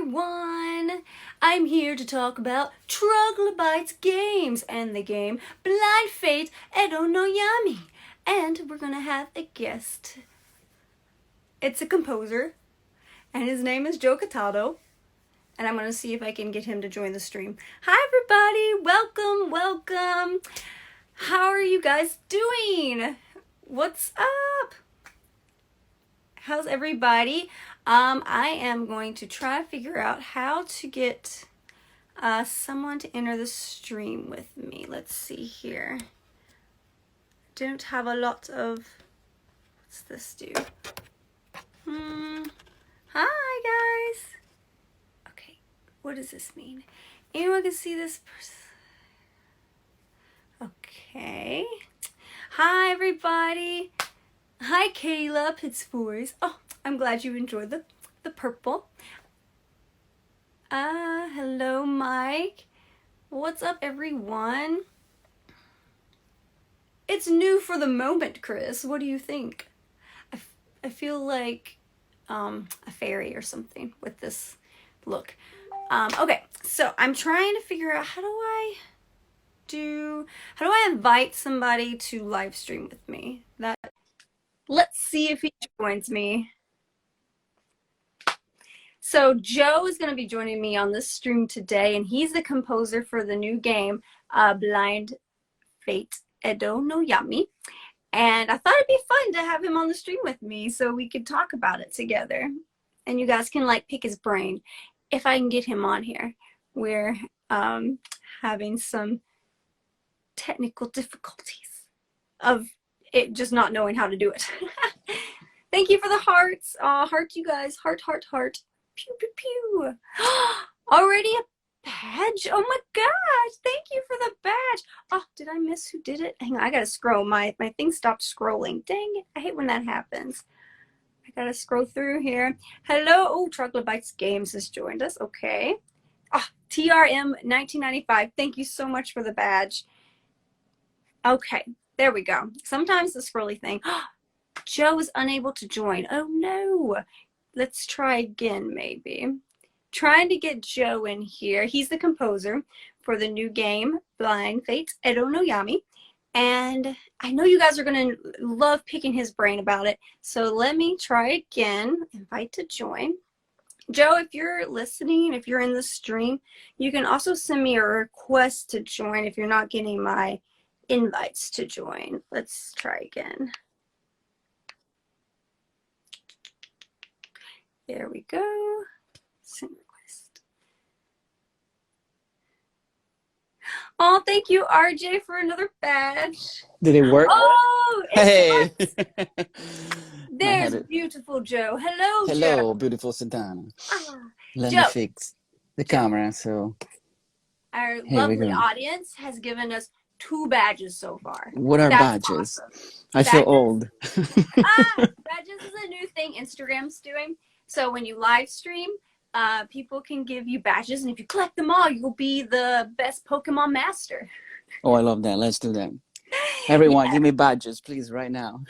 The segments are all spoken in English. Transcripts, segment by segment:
everyone! I'm here to talk about Troglobytes games and the game Blind Fate Edo no Yami. And we're gonna have a guest. It's a composer, and his name is Joe Kataldo. And I'm gonna see if I can get him to join the stream. Hi everybody! Welcome! How are you guys doing? What's up? How's everybody? I am going to try to figure out how to get someone to enter the stream with me. Let's see here. Don't have a lot of... What's this do? Hi guys! Okay, what does this mean? Anyone can see this person? Okay. Hi everybody! Hi Caleb, it's Voice. Oh, I'm glad you enjoyed the purple. Hello Mike. What's up everyone? It's new for the moment, Chris. What do you think? I feel like a fairy or something with this look. Okay, so I'm trying to figure out how do I invite somebody to live stream with me? Let's see if he joins me. So Joe is going to be joining me on this stream today, and he's the composer for the new game, Blind Fate Edo no Yami. And I thought it'd be fun to have him on the stream with me so we could talk about it together. And you guys can like pick his brain if I can get him on here. We're having some technical difficulties of it just not knowing how to do it. Thank you for the hearts. Heart, you guys. Heart. Pew, pew, pew. Already a badge? Oh my gosh. Thank you for the badge. Oh, did I miss who did it? Hang on, I gotta scroll. My thing stopped scrolling. Dang it. I hate when that happens. I gotta scroll through here. Hello. Oh, Troglobytes Games has joined us. Okay. Oh, TRM1995. Thank you so much for the badge. Okay. There we go. Sometimes the scrolly thing. Joe is unable to join. Oh no. Let's try again, maybe. Trying to get Joe in here. He's the composer for the new game, Blind Fate Edo no Yami. And I know you guys are going to love picking his brain about it. So let me try again. Invite to join. Joe, if you're listening, if you're in the stream, you can also send me a request to join if you're not getting my invites to join. Let's try again. There we go. Send request. Oh, thank you, RJ, for another badge. Did it work? Oh, hey. There's beautiful Joe. Hello, Joe. Hello, beautiful Santana. Let me fix the camera. So our lovely audience has given us 2 badges so far. What are badges? Awesome. I feel old. Badges is a new thing Instagram's doing. So when you live stream, people can give you badges, and if you collect them all, you'll be the best Pokemon master. Oh, I love that. Let's do that. Everyone, give me badges, please, right now.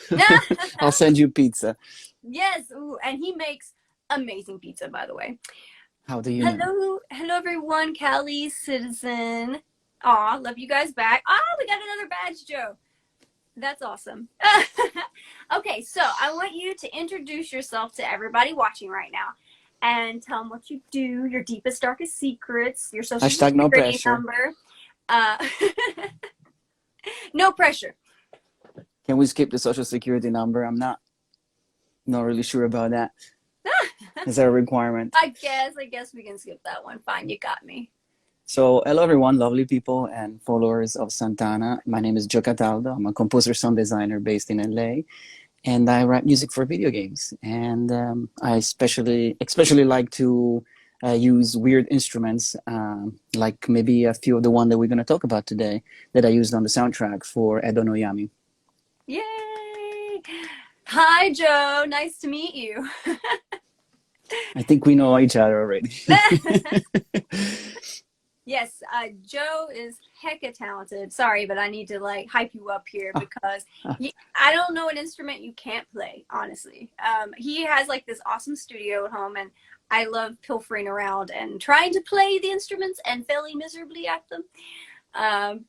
I'll send you pizza. Yes, ooh, and he makes amazing pizza, by the way. How do you know? Hello, everyone. Callie, Citizen. Aw, love you guys back. We got another badge, Joe. That's awesome. Okay, so I want you to introduce yourself to everybody watching right now and tell them what you do, your deepest, darkest secrets, your social security number. No pressure. Can we skip the social security number? I'm not really sure about that. Is that a requirement? I guess we can skip that one. Fine, you got me. So, hello everyone, lovely people and followers of Santana. My name is Joe Kataldo. I'm a composer, sound designer based in LA, and I write music for video games. And I especially like to use weird instruments, like maybe a few of the one that we're going to talk about today that I used on the soundtrack for Edo no Yami. Yay! Hi, Joe. Nice to meet you. I think we know each other already. Yes, Joe is hecka talented. Sorry, but I need to like hype you up here Oh, because oh, I don't know an instrument you can't play, honestly. He has like this awesome studio at home, and I love pilfering around and trying to play the instruments and failing miserably at them.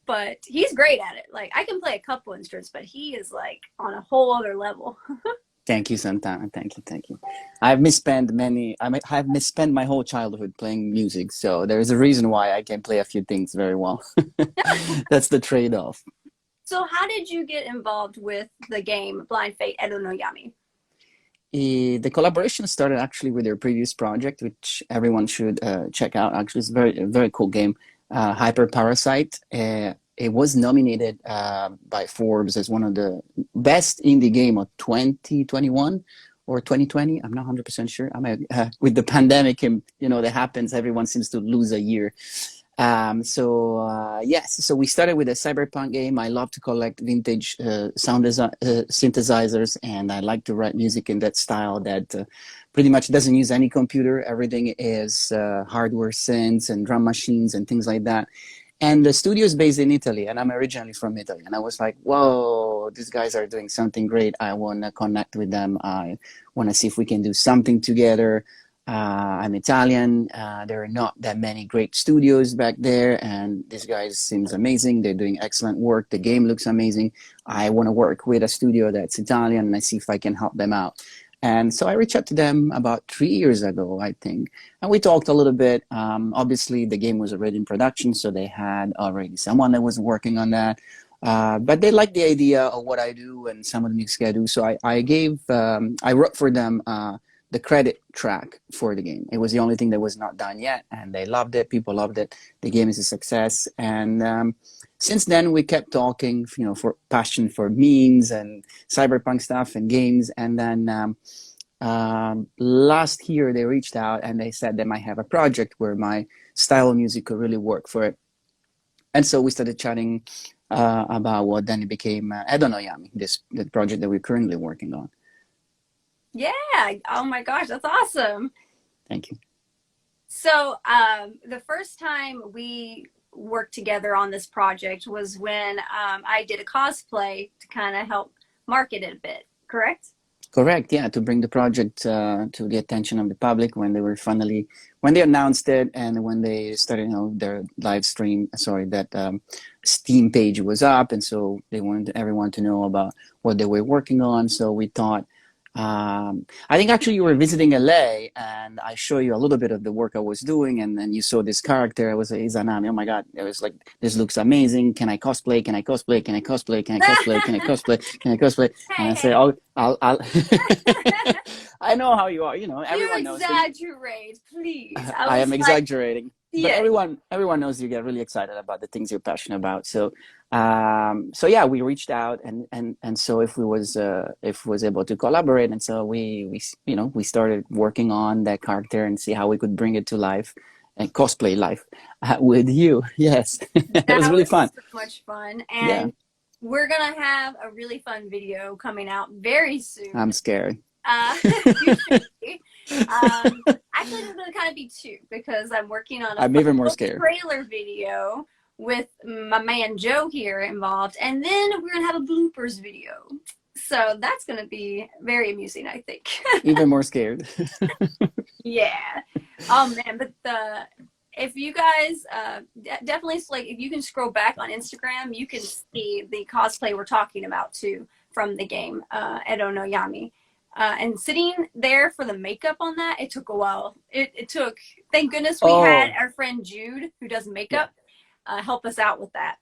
But he's great at it. Like I can play a couple instruments, but he is like on a whole other level. thank you, Santana. Thank you, thank you. I've misspent my whole childhood playing music, so there's a reason why I can play a few things very well. That's the trade-off. So, how did you get involved with the game Blind Fate Edo no Yami? The collaboration started actually with their previous project, which everyone should check out. Actually, it's a very cool game, Hyper Parasite. It was nominated by Forbes as one of the best indie game of 2021 or 2020. I'm not 100% sure. I mean, with the pandemic, and that happens. Everyone seems to lose a year. Yes, so we started with a cyberpunk game. I love to collect vintage synthesizers, and I like to write music in that style that pretty much doesn't use any computer. Everything is hardware synths and drum machines and things like that. And the studio is based in Italy, and I'm originally from Italy. And I was like, whoa, these guys are doing something great. I want to connect with them. I want to see if we can do something together. I'm Italian. There are not that many great studios back there, and this guy seems amazing. They're doing excellent work. The game looks amazing. I want to work with a studio that's Italian, and I see if I can help them out. And so I reached out to them about 3 years ago, I think, and we talked a little bit. Obviously, the game was already in production, so they had already someone that was working on that. But they liked the idea of what I do and some of the music I do. So I wrote for them the credit track for the game. It was the only thing that was not done yet, and they loved it. People loved it. The game is a success, and since then we kept talking, for passion for memes and cyberpunk stuff and games. And then last year they reached out and they said they might have a project where my style of music could really work for it. And so we started chatting about what then it became Edo no Yami, the project that we're currently working on. Yeah. Oh my gosh, that's awesome. Thank you. So, the first time we worked together on this project was when I did a cosplay to kind of help market it a bit, correct? Correct, yeah, to bring the project to the attention of the public when they announced it and when they started, their live stream, sorry, that Steam page was up, and so they wanted everyone to know about what they were working on. So we thought, I think actually you were visiting LA, and I showed you a little bit of the work I was doing, and then you saw this character. I was like, Izanami. Oh my God! It was like, this looks amazing. Can I cosplay? Can I cosplay? Can I cosplay? Can I cosplay? Can I cosplay? Can I cosplay? And I Hey, say, hey. oh, I'll. I know how you are. You Everyone knows that. exaggerate, please. I I was am like, exaggerating, but yeah, everyone knows you get really excited about the things you're passionate about. So yeah, we reached out, and so if we was able to collaborate, and so we started working on that character and see how we could bring it to life and cosplay life with you. Yes, it was that really was fun. so much fun. Yeah, And we're gonna have a really fun video coming out very I'm soon. scared. Uh, you should be. Actually, there's gonna kind of be two because I'm working on a I'm fun even more little scared. trailer video with my man Joe here involved, and then we're gonna have a bloopers video. So that's gonna be very amusing, I think. Even more scared. Yeah. Oh man, but if you guys definitely like if you can scroll back on Instagram, you can see the cosplay we're talking about too from the game Edo no Yami. And sitting there for the makeup on that, it took a while. It took. Thank goodness we had Oh, our friend Jude, who does yeah. makeup, help us out with that.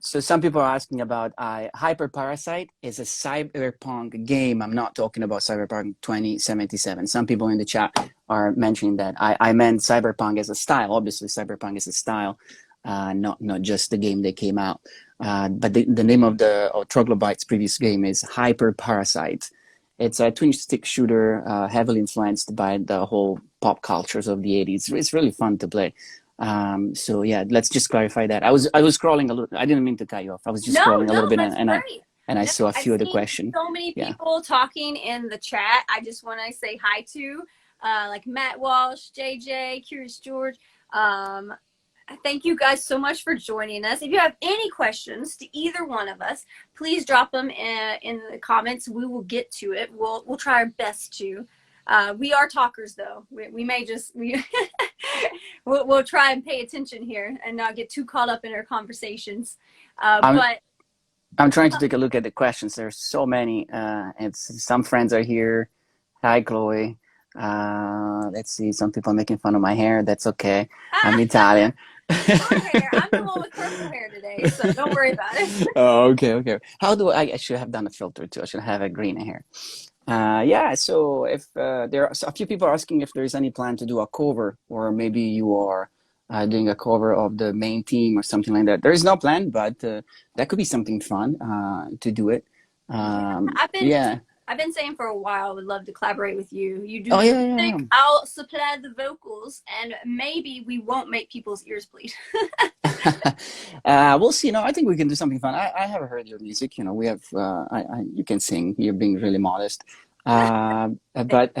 So some people are asking about Hyper Parasite is a cyberpunk game. I'm not talking about Cyberpunk 2077. Some people in the chat are mentioning that. I meant cyberpunk as a style. Obviously, cyberpunk is a style, not just the game that came out. But the name of Troglobytes' previous game is Hyper Parasite. It's a twin stick shooter, heavily influenced by the whole pop cultures of the 80s. It's really fun to play. So yeah, let's just clarify that. I was scrolling a little. I didn't mean to cut you off. I was just No, scrolling a no, little bit, that's and I great. and I No, saw a I've few of the seen question. so many Yeah. people talking in the chat. I just want to say hi to like Matt Walsh, JJ, Curious George. Um, Thank you guys so much for joining us. If you have any questions to either one of us, please drop them in the comments. We will get to it. We'll try our best to. We are talkers, though. We may just we'll try and pay attention here and not get too caught up in our conversations. But I'm trying to take a look at the questions. There's so many. It's some friends are here. Hi, Chloe. Let's see. Some people are making fun of my hair. That's okay. I'm Italian. hair. I'm the one with purple hair today, so don't worry about it. Oh, okay. How do I should have done a filter too? I should have a green hair. Yeah. So if there are a few people are asking if there is any plan to do a cover, or maybe you are doing a cover of the main theme or something like that. There is no plan, but that could be something fun to do it. I've been saying for a while I would love to collaborate with you. You do music, I'll supply the vocals, and maybe we won't make people's ears bleed. We'll see. No, I think we can do something fun. I have heard your music. We have. You can sing. You're being really modest. But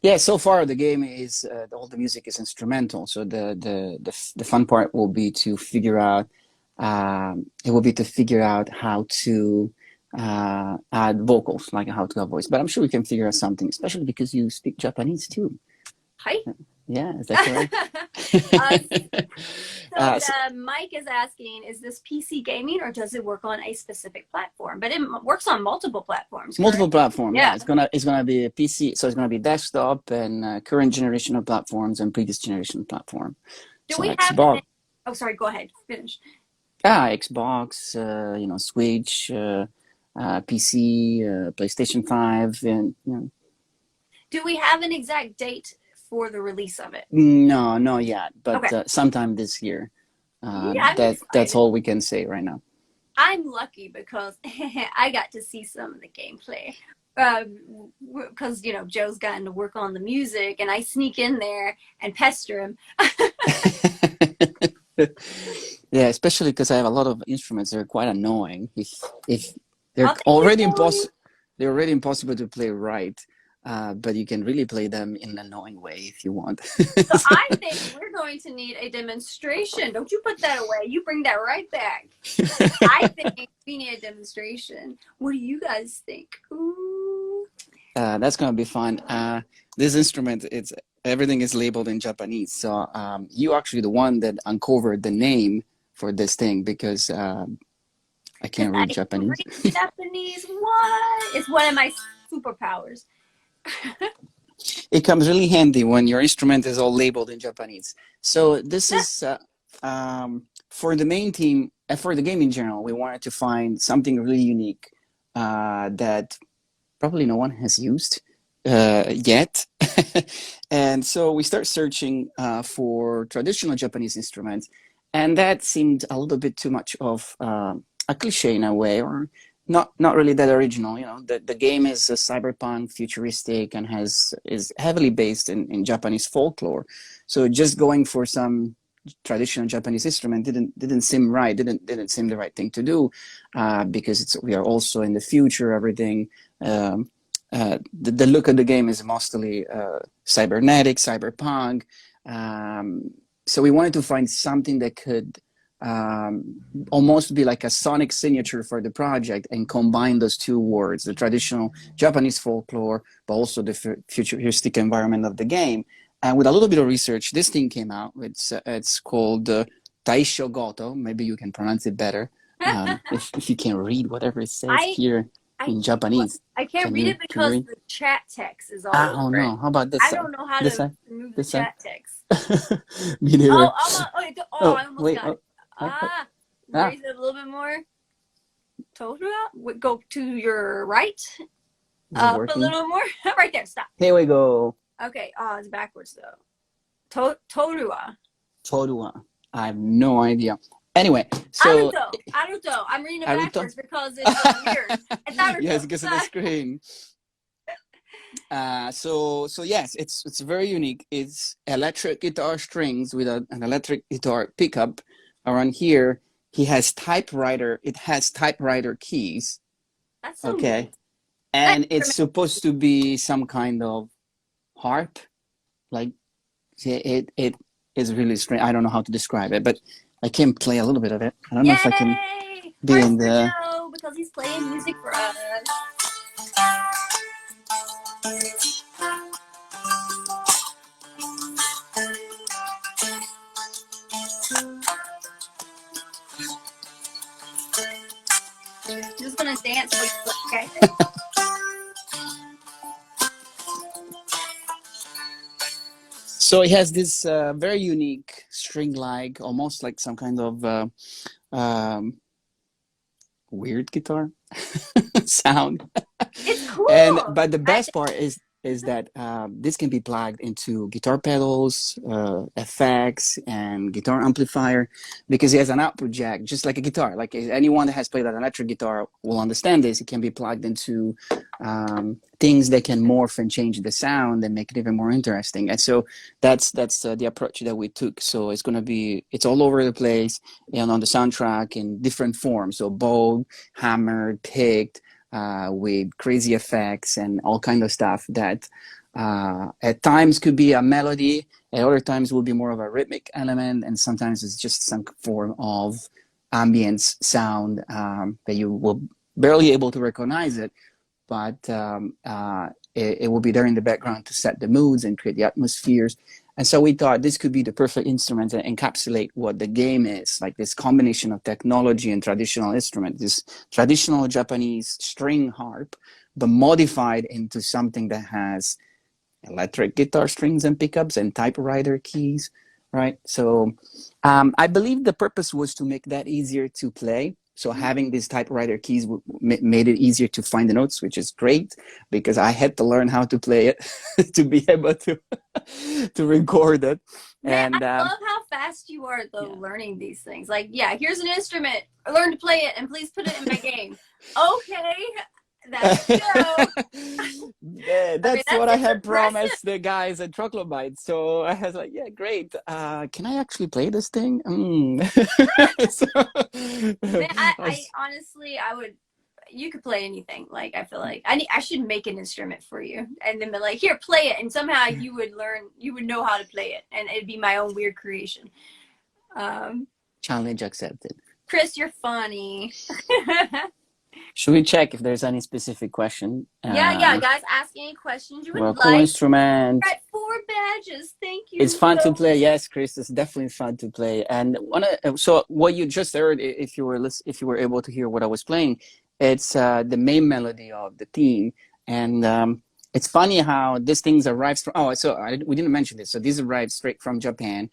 yeah, so far the game is all the music is instrumental. So the fun part will be to figure out. It will be to figure out how to add vocals, like how to have voice. But I'm sure we can figure out something, especially because you speak Japanese too. Hi. Yeah, is that correct? Mike is asking, is this PC gaming or does it work on a specific platform? But it works on multiple platforms. Multiple platforms. Yeah, it's gonna be a PC, so it's gonna be desktop and current generation of platforms and previous generation platform. Do we have Xbox? Oh, sorry. Go ahead. Finish. Xbox. Switch, PC, PlayStation 5, and Do we have an exact date for the release of it? No, not yet, but sometime this year. That's all we can say right now. I'm lucky because I got to see some of the gameplay. Because Joe's gotten to work on the music, and I sneak in there and pester him. Yeah, especially because I have a lot of instruments. They're quite annoying. If they're already impossible to play right. But you can really play them in an annoying way if you want. So I think we're going to need a demonstration. Don't you put that away. You bring that right back. I think we need a demonstration. What do you guys think? Ooh. That's going to be fun. This instrument, everything is labeled in Japanese. So you actually the one that uncovered the name for this thing, because I can't read Japanese. Japanese? What? It's one of my superpowers. It comes really handy when your instrument is all labeled in Japanese. So this is for the main theme, for the game in general, we wanted to find something really unique that probably no one has used yet. And so we start searching for traditional Japanese instruments, and that seemed a little bit too much of a cliche in a way, or not really that original. The game is cyberpunk, futuristic, and is heavily based in Japanese folklore. So just going for some traditional Japanese instrument didn't seem right. Didn't seem the right thing to do, because we are also in the future. Everything. The look of the game is mostly cybernetic, cyberpunk. So we wanted to find something that could almost be like a sonic signature for the project and combine those two words, the traditional Japanese folklore, but also the futuristic environment of the game. And with a little bit of research, this thing came out. It's called Taisho Goto. Maybe you can pronounce it better if you can read whatever it says here in Japanese. I can't read it because the chat text is all over. Oh no! How about this? I don't know how to remove the chat text. Me neither. I almost got it. Raise it a little bit more. Go to your right. A little more. Right there. Stop. Here we go. Okay. It's backwards though. Torua. Torua. I have no idea. Anyway, so Aruto. I'm reading it backwards because it's weird. It's Aruto. Yes, because of the screen. So yes, it's very unique. It's electric guitar strings with an electric guitar pickup. Around here, he has typewriter. It has typewriter keys. That's so okay, neat. And it's supposed to be some kind of harp, like it is really strange. I don't know how to describe it, but I can play a little bit of it. I don't know if I can Yay! be Hearts in for the. Joe because he's playing music for us. I'm just gonna dance with you, okay? So it has this very unique string-like, almost like some kind of um, weird guitar sound. It's And cool. but the best part is that this can be plugged into guitar pedals, effects, and guitar amplifier because it has an output jack, just like a guitar. Like anyone that has played an electric guitar will understand this. It can be plugged into things that can morph and change the sound and make it even more interesting. And so that's the approach that we took. So it's all over the place and on the soundtrack in different forms. So bowed, hammered, picked with crazy effects and all kind of stuff that at times could be a melody, at other times will be more of a rhythmic element, and sometimes it's just some form of ambience sound that you will barely able to recognize it, but it will be there in the background to set the moods and create the atmospheres. And so we thought this could be the perfect instrument to encapsulate what the game is, like this combination of technology and traditional instrument, this traditional Japanese string harp, but modified into something that has electric guitar strings and pickups and typewriter keys, right? So I believe the purpose was to make that easier to play. So having these typewriter keys made it easier to find the notes, which is great because I had to learn how to play it to be able to to record it. Man, And I love how fast you are though yeah. learning these things. Like, yeah, here's an instrument. Learn to play it and please put it in my game. Okay, that's Joe. Yeah, I mean, that's what I that's had impressive. promised the guys at Troglobytes. So I was like, yeah, great. Can I actually play this thing? So, Man, I I was- honestly, I would. You could play anything. Like, I feel like I should make an instrument for you, and then be like, here, play it, and somehow you would learn, you would know how to play it, and it'd be my own weird creation. Um, challenge accepted. Chris, you're funny. Should we check if there's any specific question? Yeah, guys, ask any questions you Well, would cool like. instrument. Got 4 badges. Thank It's you, fun to Joe. play. Yes, Chris, it's definitely fun to play. And so what you just heard, if you were able to hear what I was playing, it's the main melody of the theme. And it's funny how these things arrive from. Oh, so we didn't mention this. So these arrived straight from Japan.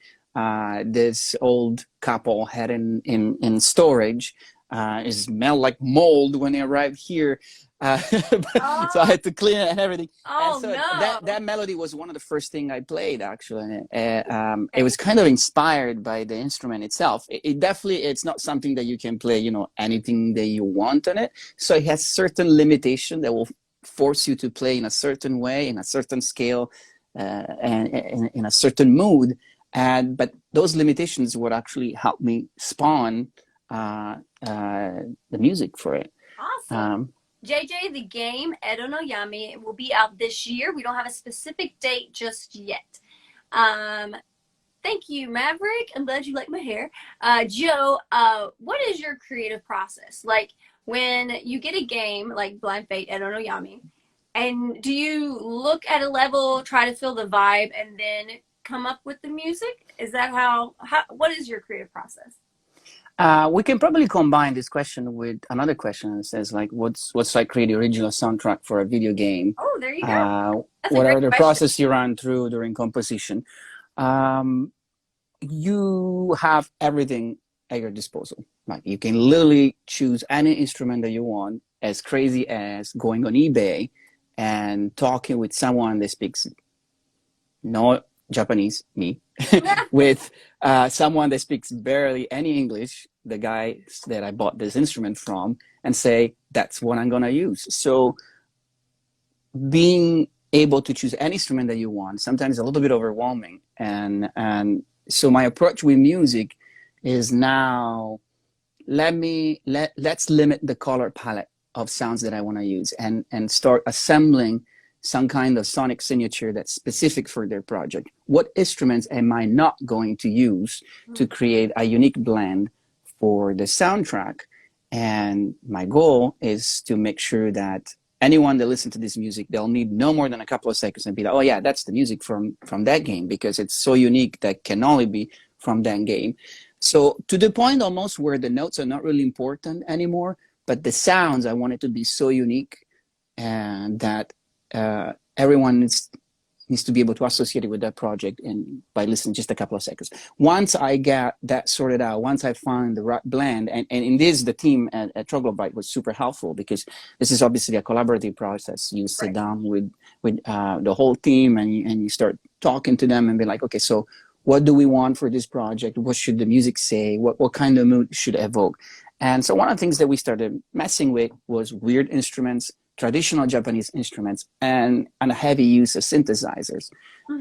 This old couple had in storage. It smelled like mold when they arrived here. So I Oh, had to clean it and everything. And oh so no. that melody was one of the first thing I played actually. It Okay. was kind of inspired by the instrument itself. It definitely it's not something that you can play, anything that you want on it. So it has certain limitation that will force you to play in a certain way, in a certain scale, and in a certain mood. But those limitations would actually help me spawn the music for it. Awesome. Um, JJ, the game, Edo no Yami, will be out this year. We don't have a specific date just yet. Um, Thank you, Maverick. I'm glad you like my hair. Joe, what is your creative process? Like when you get a game like Blind Fate, Edo no Yami, and do you look at a level, try to feel the vibe, and then come up with the music? Is that how what is your creative process? We can probably combine this question with another question that says like, what's like create the original soundtrack for a video game? Oh, there you go. That's a What are great the question. process you run through during composition? Um, you have everything at your disposal. Like you can literally choose any instrument that you want, as crazy as going on eBay and talking with someone that speaks no Japanese, me, with someone that speaks barely any English, the guy that I bought this instrument from, and say, that's what I'm going to use. So being able to choose any instrument that you want, sometimes a little bit overwhelming. And so my approach with music is now, let's limit the color palette of sounds that I want to use and start assembling some kind of sonic signature that's specific for their project. What instruments am I not going to use to create a unique blend for the soundtrack? And my goal is to make sure that anyone that listens to this music, they'll need no more than a couple of seconds and be like, oh yeah, that's the music from that game, because it's so unique that can only be from that game. So to the point almost where the notes are not really important anymore, but the sounds, I want it to be so unique and that everyone needs to be able to associate it with that project and by listening just a couple of seconds. Once I got that sorted out, once I found the right blend, and in this, the team at Troglobyte was super helpful, because this is obviously a collaborative process. You sit down with the whole team and you start talking to them and be like, okay, so what do we want for this project? What should the music say? What kind of mood should it evoke? And so one of the things that we started messing with was weird instruments, traditional Japanese instruments, and a heavy use of synthesizers.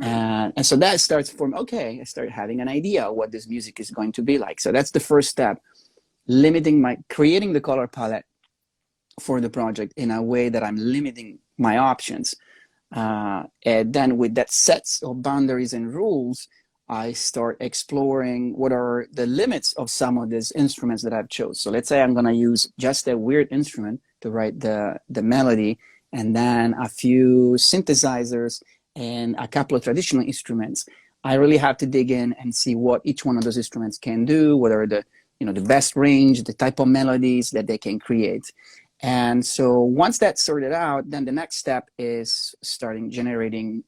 And so that starts from, okay, I start having an idea of what this music is going to be like. So that's the first step, creating the color palette for the project in a way that I'm limiting my options. And then with that sets of boundaries and rules, I start exploring what are the limits of some of these instruments that I've chose. So let's say I'm gonna use just a weird instrument to write the melody, and then a few synthesizers and a couple of traditional instruments. I really have to dig in and see what each one of those instruments can do, what are the best range, the type of melodies that they can create. And so once that's sorted out, then the next step is starting generating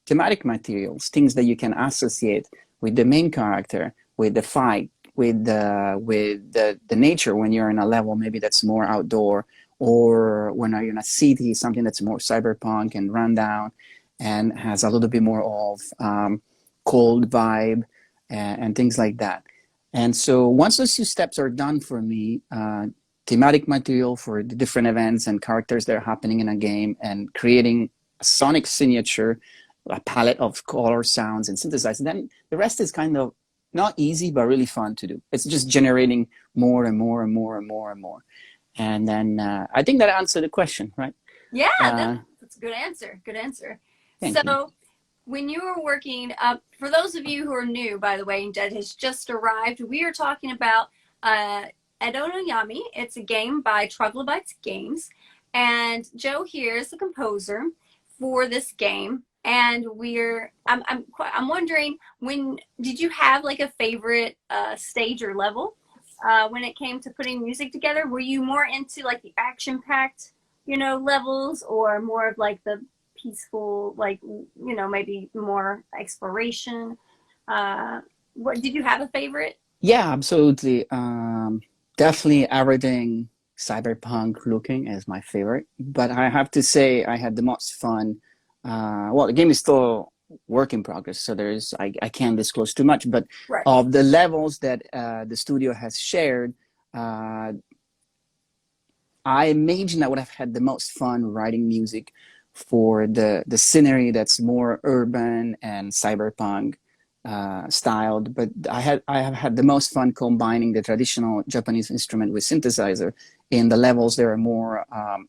thematic materials, things that you can associate with the main character, with the fight, with the nature when you're in a level maybe that's more outdoor, or when you're in a city, something that's more cyberpunk and rundown and has a little bit more of cold vibe and things like that. And so once those two steps are done for me, thematic material for the different events and characters that are happening in a game, and creating a sonic signature, a palette of color, sounds, and synthesizers, then the rest is kind of not easy, but really fun to do. It's just generating more and more and more and more and more. And then I think that answered the question, right? Yeah, that's a good answer. Good answer. Thank you. When you were working, for those of you who are new, by the way, that has just arrived, we are talking about Edo no Yami. It's a game by Troglobytes Games. And Joe here is the composer for this game. And I'm wondering, when did you have like a favorite stage or level when it came to putting music together? Were you more into like the action-packed, levels, or more of like the peaceful, like maybe more exploration? What did you have a favorite? Yeah, absolutely. Definitely everything cyberpunk looking is my favorite. But I have to say I had the most fun. Well, the game is still work in progress, so I can't disclose too much, but of the levels that the studio has shared, I imagine I would have had the most fun writing music for the scenery that's more urban and cyberpunk styled. But I have had the most fun combining the traditional Japanese instrument with synthesizer in the levels that are more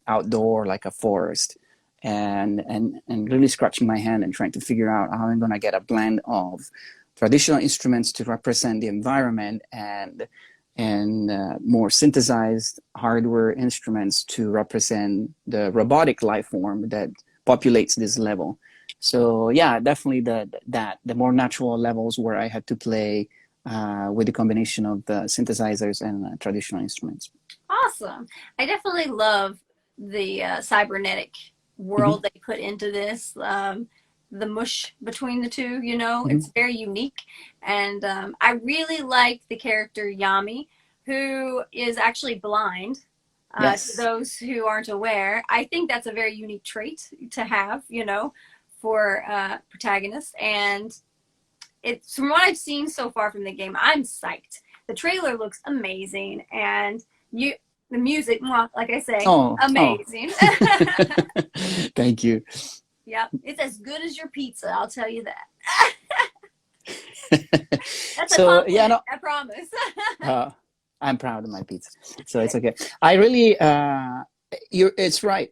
outdoor, like a forest. And really scratching my hand and trying to figure out how I'm going to get a blend of traditional instruments to represent the environment and more synthesized hardware instruments to represent the robotic life form that populates this level. So yeah, definitely the more natural levels where I had to play with the combination of the synthesizers and traditional instruments. Awesome. I definitely love the cybernetic world they put into this, the mush between the two, it's very unique. And I really like the character Yami, who is actually blind. To those who aren't aware, I think that's a very unique trait to have, for protagonists. And it's, from what I've seen so far from the game, I'm psyched. The trailer looks amazing, and the music, like I say, amazing. Thank you. Yep, it's as good as your pizza, I'll tell you that. That's a compliment, I promise. I'm proud of my pizza, so it's okay. I really It's right.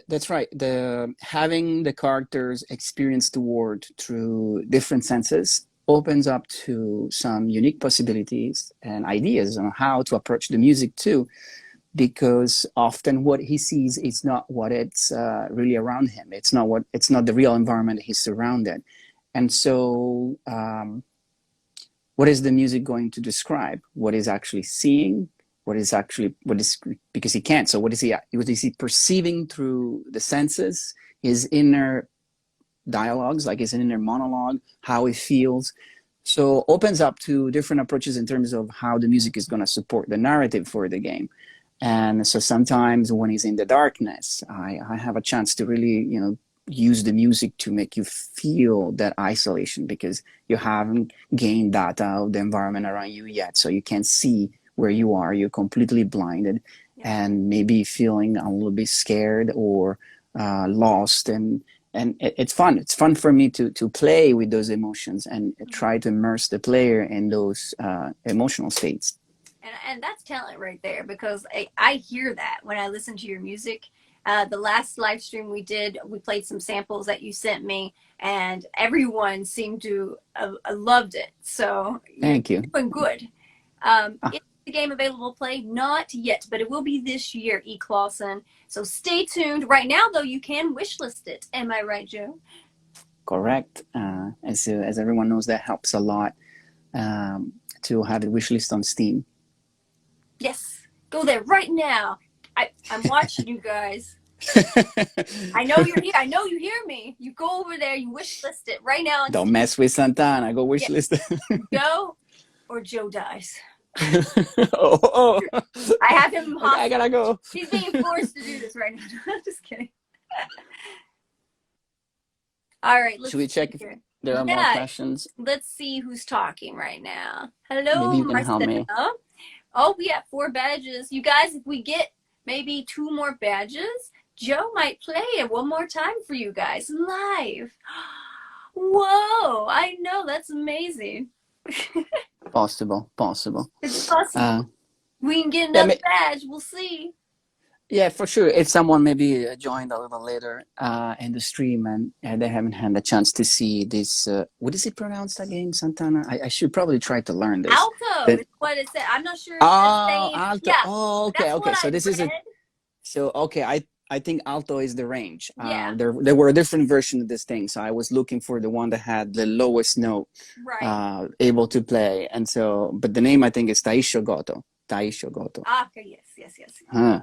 That's right. The having the characters experience the world through different senses opens up to some unique possibilities and ideas on how to approach the music too, because often what he sees is not what it's really around him. It's not the real environment he's surrounded, and so what is the music going to describe? What is actually seeing? What is, because he can't. So what is he perceiving through the senses? His inner dialogues, like his inner monologue, how he feels. So opens up to different approaches in terms of how the music is going to support the narrative for the game. And so sometimes when he's in the darkness, I have a chance to really, use the music to make you feel that isolation, because you haven't gained data of the environment around you yet. So you can't see where you are. You're completely blinded, and maybe feeling a little bit scared or lost. And it's fun. It's fun for me to play with those emotions and try to immerse the player in those emotional states. And that's talent right there, because I hear that when I listen to your music. The last live stream we did, we played some samples that you sent me, and everyone seemed to loved it. So you're Thank you. doing good. Is the game available to play? Not yet, but it will be this year, E. Clausen. So stay tuned. Right now, though, you can wishlist it. Am I right, Joe? Correct. As everyone knows, that helps a lot to have it wishlist on Steam. Yes. Go there right now. I'm watching you guys. I know you're here. I know you hear me. You go over there. You wishlist it right now. Don't mess with Santana. Go wishlist it. Joe or Joe dies. Oh. I have him. Okay, I gotta go. He's being forced to do this right now. I'm just kidding. All right. Should we check if there are more questions? Let's see who's talking right now. Hello, Maybe you can help me. Oh, we have 4 badges. You guys, if we get maybe 2 more badges, Joe might play it one more time for you guys live. Whoa, I know, that's amazing. Possible. It's possible. We can get another badge. We'll see. Yeah, for sure. If someone maybe joined a little later in the stream and they haven't had a chance to see this, what is it pronounced again, Santana? I should probably try to learn this. Alto is what it said. I'm not sure. Alto. Yeah, oh, okay. So this is it. So okay, I think alto is the range. Yeah. There were a different version of this thing, so I was looking for the one that had the lowest note, right. Able to play. And so, but the name I think is Taisho Goto. Okay. Yes. Huh.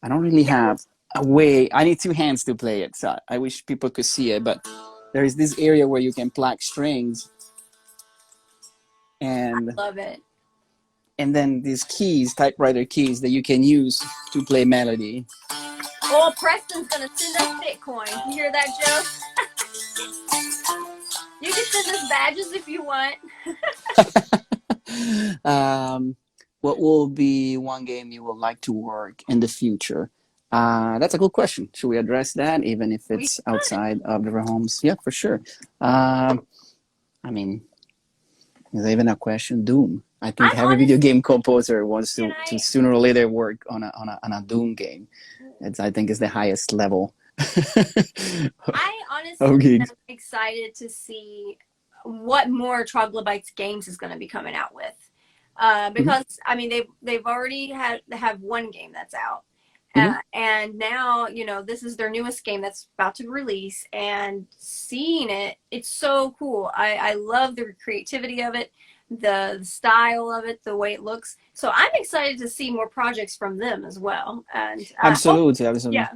I don't really have a way. I need 2 hands to play it, so I wish people could see it. But there is this area where you can pluck strings, and I love it. And then these keys, typewriter keys, that you can use to play melody. Oh, Preston's gonna send us Bitcoin. You hear that, Joe? You can send us badges if you want. What will be one game you would like to work in the future? That's a good question. Should we address that, even if it's outside of our homes? Yeah, for sure. I mean, is there even a question? Doom. I think every video game composer wants to sooner or later work on a Doom game. I think is the highest level. I honestly am excited to see what more Troglobytes games is going to be coming out with. Because I mean they've already have one game that's out, and now this is their newest game that's about to release, and seeing it's so cool. I love the creativity of it, the style of it, the way it looks. So I'm excited to see more projects from them as well. And absolutely. Yeah.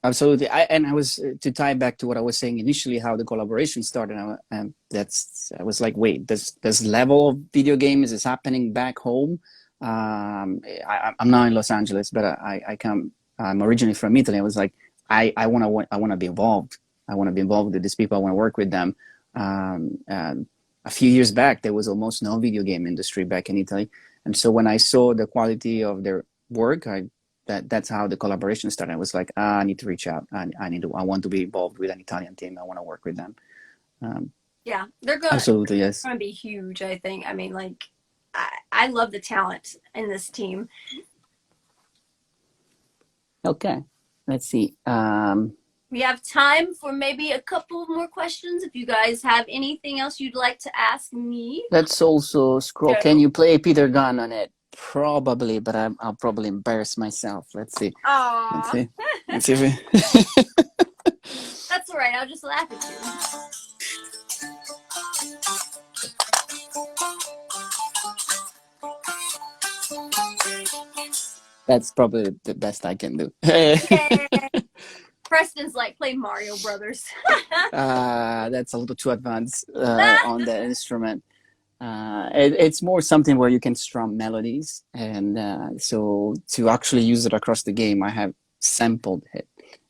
Absolutely. I was to tie back to what I was saying initially, how the collaboration started. I was like, wait, this level of video games is happening back home. I'm now in Los Angeles, but I'm originally from Italy. I was like, I want to be involved. I want to be involved with these people. I want to work with them. A few years back, there was almost no video game industry back in Italy, and so when I saw the quality of their work, that's how the collaboration started. I was like, I need to reach out. I want to be involved with an Italian team. I want to work with them. Yeah, they're going absolutely, yes. Going to be huge, I think. I mean, like, I love the talent in this team. Okay, let's see. We have time for maybe a couple more questions. If you guys have anything else you'd like to ask me, Let's also scroll. Can Joe. you play Peter Gunn on it? Probably, but I'll probably embarrass myself. Let's see. Let's Aw. see. Let's see if we... That's all right. I'll just laugh at you. That's probably the best I can do. Yay. Preston's like, play Mario Brothers. That's a little too advanced on the instrument. It's more something where you can strum melodies, and so to actually use it across the game, I have sampled it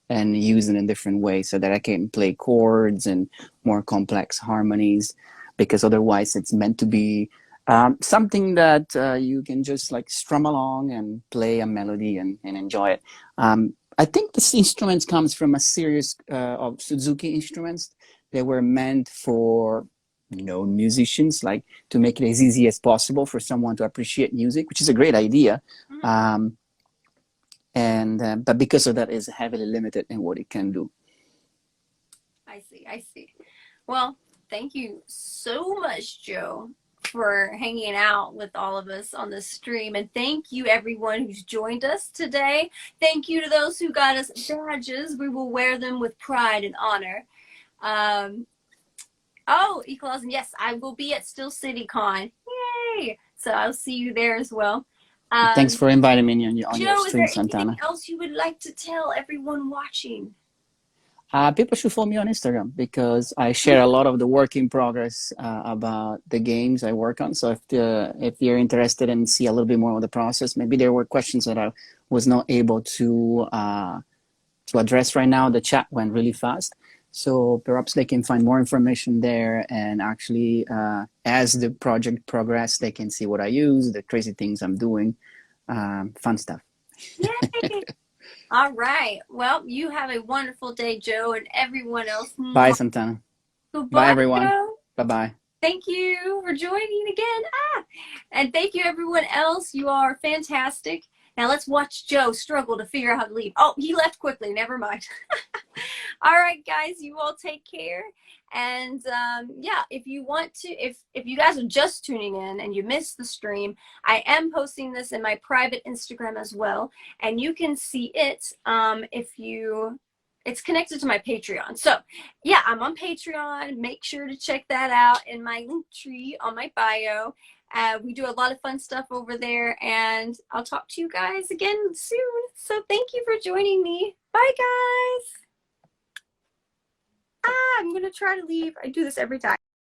and used it in different ways so that I can play chords and more complex harmonies, because otherwise it's meant to be something that you can just like strum along and play a melody and enjoy it. I think this instrument comes from a series of Suzuki instruments. They were meant for musicians, like to make it as easy as possible for someone to appreciate music, which is a great idea. Um, and but because of that, is heavily limited in what it can do. I see. I see. Well, thank you so much, Joe, for hanging out with all of us on the stream. And thank you, everyone who's joined us today. Thank you to those who got us badges. We will wear them with pride and honor. Oh, Equalize, and yes, I will be at Still City Con. Yay! So I'll see you there as well. Thanks for inviting me on your Joe, is stream, there anything Santana. else you would like to tell everyone watching? People should follow me on Instagram because I share a lot of the work in progress about the games I work on. So if you're interested and see a little bit more of the process, maybe there were questions that I was not able to address right now. The chat went really fast, so perhaps they can find more information there. And actually, as the project progresses, they can see what I use, the crazy things I'm doing, fun stuff. Yay! All right. Well, you have a wonderful day, Joe, and everyone else. Bye, Santana. Bye, Goodbye, everyone. Joe. Bye-bye. Thank you for joining again. And thank you, everyone else. You are fantastic. Now let's watch Joe struggle to figure out how to leave. Oh, he left quickly. Never mind. All right, guys, you all take care. And yeah, if you want to, if you guys are just tuning in and you missed the stream, I am posting this in my private Instagram as well. And you can see it if you, it's connected to my Patreon. So yeah, I'm on Patreon. Make sure to check that out in my link tree on my bio. We do a lot of fun stuff over there, and I'll talk to you guys again soon. So thank you for joining me. Bye, guys. I'm going to try to leave. I do this every time.